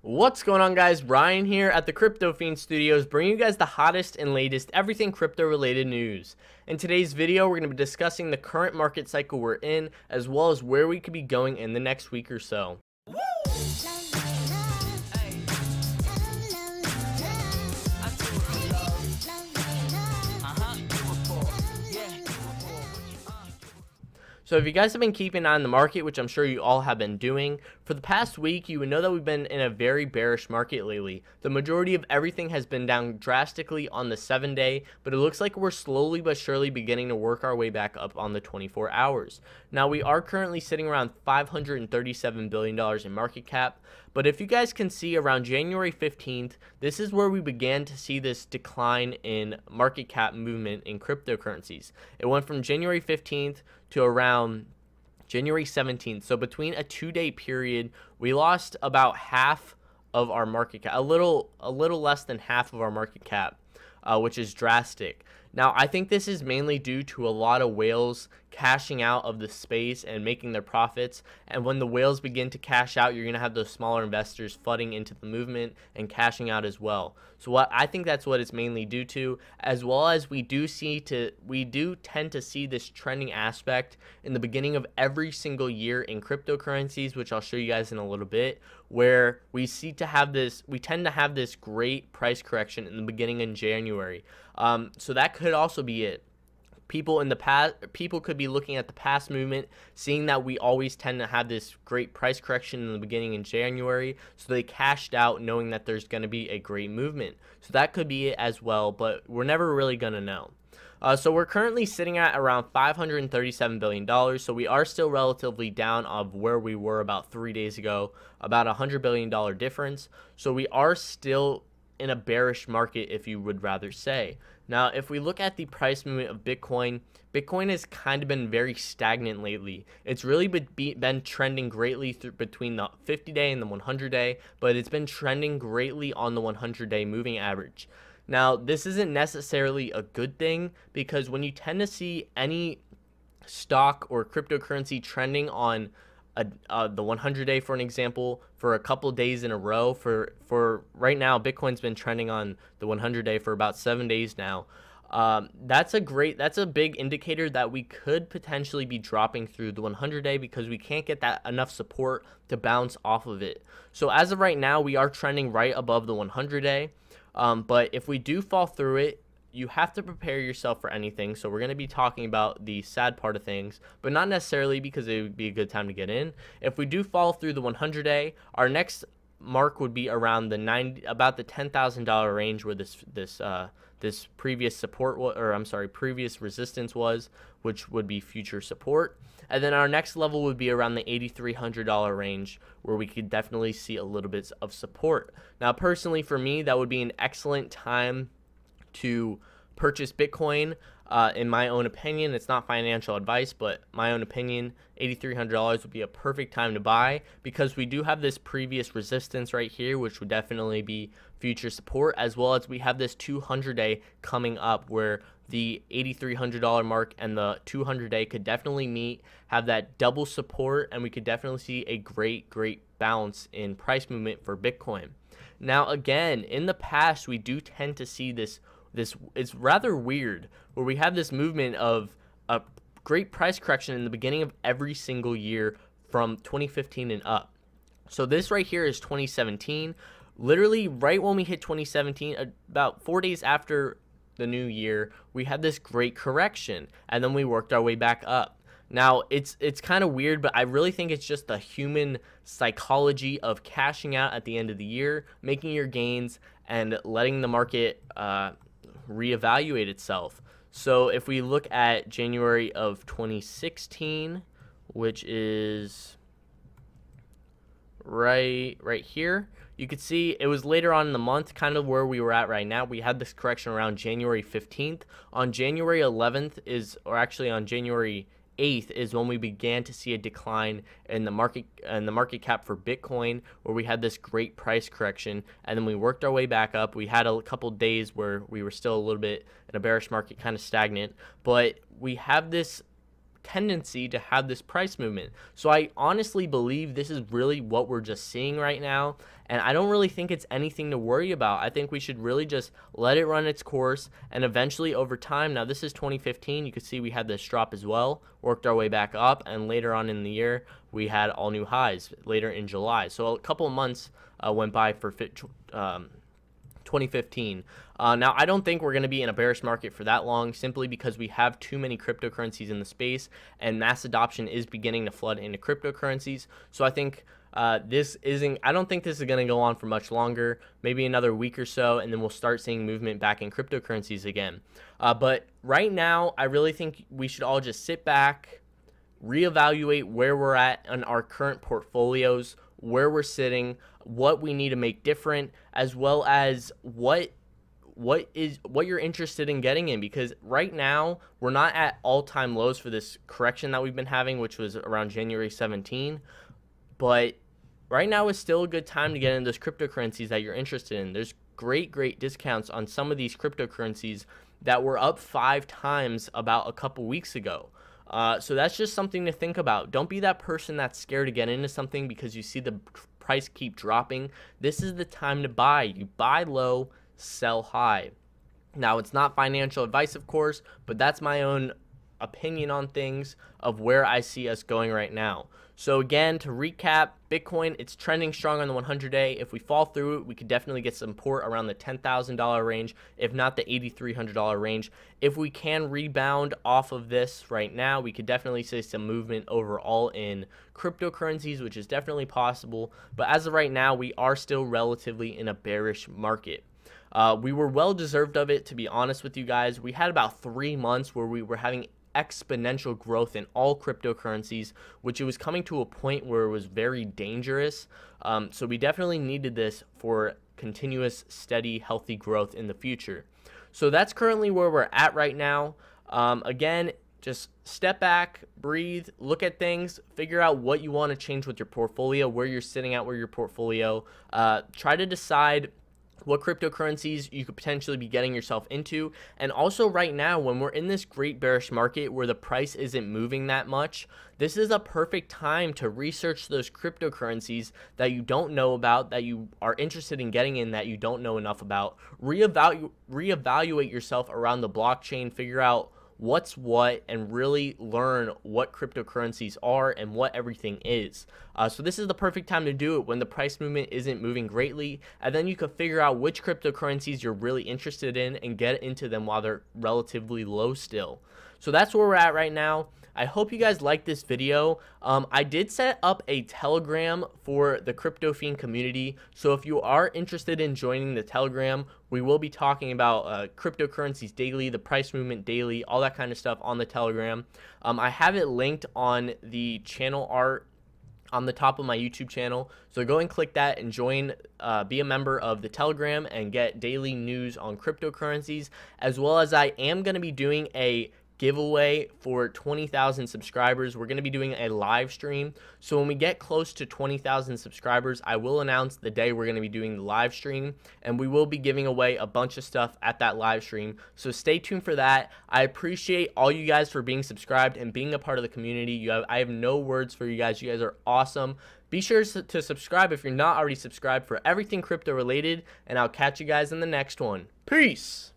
What's going on, guys? Ryan here at the Crypto Fiend Studios, bringing you guys the hottest and latest everything crypto related news. In today's video, we're going to be discussing the current market cycle we're in, as well as where we could be going in the next week or so. So if you guys have been keeping an eye on the market, which I'm sure you all have been doing, for the past week, you would know that we've been in a very bearish market lately. The majority of everything has been down drastically on the 7-day, but it looks like we're slowly but surely beginning to work our way back up on the 24 hours. Now, we are currently sitting around $537 billion in market cap, but if you guys can see around January 15th, this is where we began to see this decline in market cap movement in cryptocurrencies. It went from January 15th to around January 17th. So between a 2-day period, we lost about half of our market cap, a little less than half of our market cap, which is drastic. Now, I think this is mainly due to a lot of whales cashing out of the space and making their profits. And when the whales begin to cash out, you're going to have those smaller investors flooding into the movement and cashing out as well. So I think that's what it's mainly due to, as well as we do tend to see this trending aspect in the beginning of every single year in cryptocurrencies, which I'll show you guys in a little bit, where we tend to have this great price correction in the beginning in January. So that could also be it. People could be looking at the past movement, seeing that we always tend to have this great price correction in the beginning in January, so they cashed out knowing that there's going to be a great movement. So that could be it as well, but we're never really going to know. So we're currently sitting at around $537 billion, so we are still relatively down of where we were about 3 days ago, about a $100 billion difference. So we are still in a bearish market, if you would rather say. Now, if we look at the price movement of Bitcoin has kind of been very stagnant lately. It's really been trending greatly between the 50-day and the 100-day, but it's been trending greatly on the 100-day moving average. Now, this isn't necessarily a good thing, because when you tend to see any stock or cryptocurrency trending on the 100-day, for an example, for a couple days in a row, for right now, Bitcoin's been trending on the 100-day for about 7 days now. That's a big indicator that we could potentially be dropping through the 100-day, because we can't get that enough support to bounce off of it. So as of right now, we are trending right above the 100-day. But if we do fall through it, you have to prepare yourself for anything. So we're going to be talking about the sad part of things, but not necessarily because it would be a good time to get in. If we do fall through the 100-day, our next mark would be around about the $10,000 range, where this previous previous resistance was, which would be future support. And then our next level would be around the $8,300 range, where we could definitely see a little bit of support. Now, personally, for me, that would be an excellent time to purchase Bitcoin. In my own opinion, it's not financial advice, but my own opinion, $8,300 would be a perfect time to buy, because we do have this previous resistance right here, which would definitely be future support, as well as we have this 200-day coming up, where the $8,300 mark and the 200-day could definitely have that double support, and we could definitely see a great bounce in price movement for Bitcoin. Now, again, in the past, we do tend to see this it's rather weird, where we have this movement of a great price correction in the beginning of every single year from 2015 and up. So this right here is 2017. Literally right when we hit 2017, about 4 days after the new year, we had this great correction, and then we worked our way back up. Now, it's kind of weird, but I really think it's just the human psychology of cashing out at the end of the year, making your gains, and letting the market reevaluate itself. So if we look at January of 2016, which is right here, you could see it was later on in the month, kind of where we were at right now. We had this correction around January 15th. On January 11th on January 8th is when we began to see a decline in the market cap for Bitcoin, where we had this great price correction, and then we worked our way back up. We had a couple days where we were still a little bit in a bearish market, kind of stagnant, but we have this tendency to have this price movement. So I honestly believe this is really what we're just seeing right now, and I don't really think it's anything to worry about. I think we should really just let it run its course, and eventually over time, now this is 2015, you can see we had this drop as well, worked our way back up, and later on in the year we had all new highs later in July. So a couple of months went by for 2015. Now, I don't think we're going to be in a bearish market for that long, simply because we have too many cryptocurrencies in the space, and mass adoption is beginning to flood into cryptocurrencies. So I think I don't think this is going to go on for much longer, maybe another week or so, and then we'll start seeing movement back in cryptocurrencies again. But right now, I really think we should all just sit back, reevaluate where we're at in our current portfolios, where we're sitting, what we need to make different, as well as what you're interested in getting in, because right now we're not at all-time lows for this correction that we've been having, which was around January 17, but right now is still a good time to get into those cryptocurrencies that you're interested in. There's great discounts on some of these cryptocurrencies that were up 5 times about a couple weeks ago. So that's just something to think about. Don't be that person that's scared to get into something because you see the price keep dropping. This is the time to buy. You buy low, sell high. Now, it's not financial advice, of course, but that's my own opinion on things of where I see us going right now. So again, to recap, Bitcoin, it's trending strong on the 100-day. If we fall through it, we could definitely get support around the $10,000 range, if not the $8,300 range. If we can rebound off of this right now, we could definitely see some movement overall in cryptocurrencies, which is definitely possible. But as of right now, we are still relatively in a bearish market. We were well deserved of it, to be honest with you guys. We had about 3 months where we were having exponential growth in all cryptocurrencies, which it was coming to a point where it was very dangerous. So we definitely needed this for continuous, steady, healthy growth in the future. So that's currently where we're at right now. Again, just step back, breathe, look at things, figure out what you want to change with your portfolio, where you're sitting at with your portfolio. Try to decide what cryptocurrencies you could potentially be getting yourself into. And also right now, when we're in this great bearish market where the price isn't moving that much, this is a perfect time to research those cryptocurrencies that you don't know about, that you are interested in getting in, that you don't know enough about. Reevaluate yourself around the blockchain, figure out what's what, and really learn what cryptocurrencies are and what everything is. So this is the perfect time to do it when the price movement isn't moving greatly, and then you can figure out which cryptocurrencies you're really interested in and get into them while they're relatively low still. So that's where we're at right now. I hope you guys liked this video. I did set up a Telegram for the Crypto Fiend community, so if you are interested in joining the Telegram, we will be talking about cryptocurrencies daily, the price movement daily, all that kind of stuff on the Telegram. I have it linked on the channel art on the top of my YouTube channel, so go and click that and join, be a member of the Telegram and get daily news on cryptocurrencies, as well as I am going to be doing a giveaway for 20,000 subscribers. We're going to be doing a live stream, so when we get close to 20,000 subscribers, I will announce the day we're going to be doing the live stream, and we will be giving away a bunch of stuff at that live stream, so stay tuned for that. I appreciate all you guys for being subscribed and being a part of the community. I have no words for you guys. You guys are awesome. Be sure to subscribe if you're not already subscribed for everything crypto related, and I'll catch you guys in the next one. Peace.